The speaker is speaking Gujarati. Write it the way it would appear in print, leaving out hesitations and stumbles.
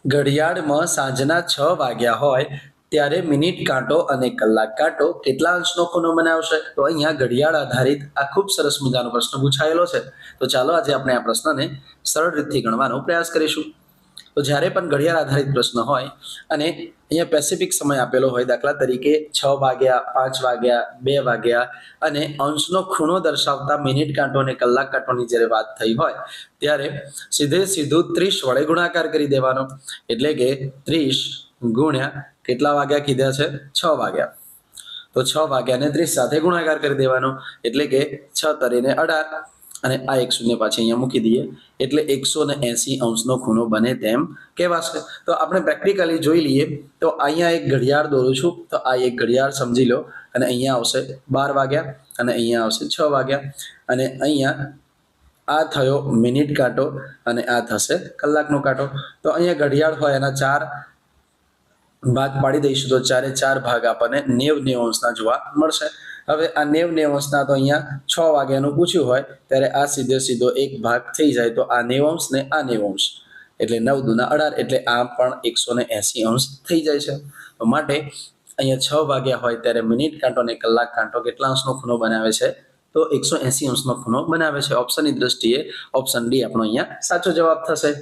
ઘડિયાળમાં સાંજના 6 વાગ્યા હોય ત્યારે મિનિટ કાંટો અને કલાક કાંટો કેટલા અંશનો ખૂણો બનાવશે? તો અહીંયા ઘડિયાળ આધારિત આ ખૂબ સરસ મજાનો પ્રશ્ન પૂછાયેલો છે. તો ચાલો આજે આપણે આ પ્રશ્નને સરળ રીતથી ગણવાનો પ્રયાસ કરીશું. તો જ્યારે પણ ઘડિયાળ આધારિત પ્રશ્ન હોય અને અહીંયા પેસિફિક સમય આપેલો હોય, દાખલા તરીકે 6 વાગ્યા, 5 વાગ્યા, 2 વાગ્યા અને અંશનો ખૂણો દર્શાવતા મિનિટ કાંટો અને કલાક કાંટોની જ્યારે વાત થઈ હોય ત્યારે સીધું 30 વડે ગુણાકાર કરી દેવાનો. એટલે કે 30 ગુણ્યા કેટલા વાગ્યા કીધા છે? 6 વાગ્યા. તો 6 વાગ્યાને 30 સાથે ગુણાકાર કરી દેવાનો. એટલે કે 6 તરીને 18 અને આ એક શૂન્ય પાછી અહીંયા મૂકી દઈએ એટલે 180 અંશનો ખૂણો બને તેમ કહેવાશે. તો આપણે પ્રેક્ટિકલી જોઈ લઈએ. તો અહીંયા એક ઘડિયાળ દોરું છું. તો આ એક ઘડિયાળ સમજી લો અને અહીંયા આવશે 12 વાગ્યા અને અહીંયા આવશે 6 વાગ્યા અને અહીંયા આ થયો મિનિટ કાંટો અને આ થશે કલાકનો કાંટો. તો અહીંયા ઘડિયાળ હોય એના 4 ભાગ પાડી દઈશું તો 4 ભાગ આપણને 90 અંશના જોવા મળશે. હવે આ 90 અંશના તો અહીંયા 6 વાગ્યાનું પૂછ્યું હોય ત્યારે આ સીધો એક ભાગ થઈ જાય તો આ 90 અંશ ને આ 90 અંશ એટલે 9 દુના 18 એટલે આ પણ 180 અંશ થઈ જાય છે. તો માટે અહીંયા 6 વાગ્યા હોય ત્યારે મિનિટ કાંટો અને કલાક કાંટો કેટલા અંશનો ખૂણો બનાવે છે? તો 180 અંશનો ખૂણો બનાવે છે. ઓપ્શનની દ્રષ્ટિએ ઓપ્શન ડી આપણો અહીંયા સાચો જવાબ થશે.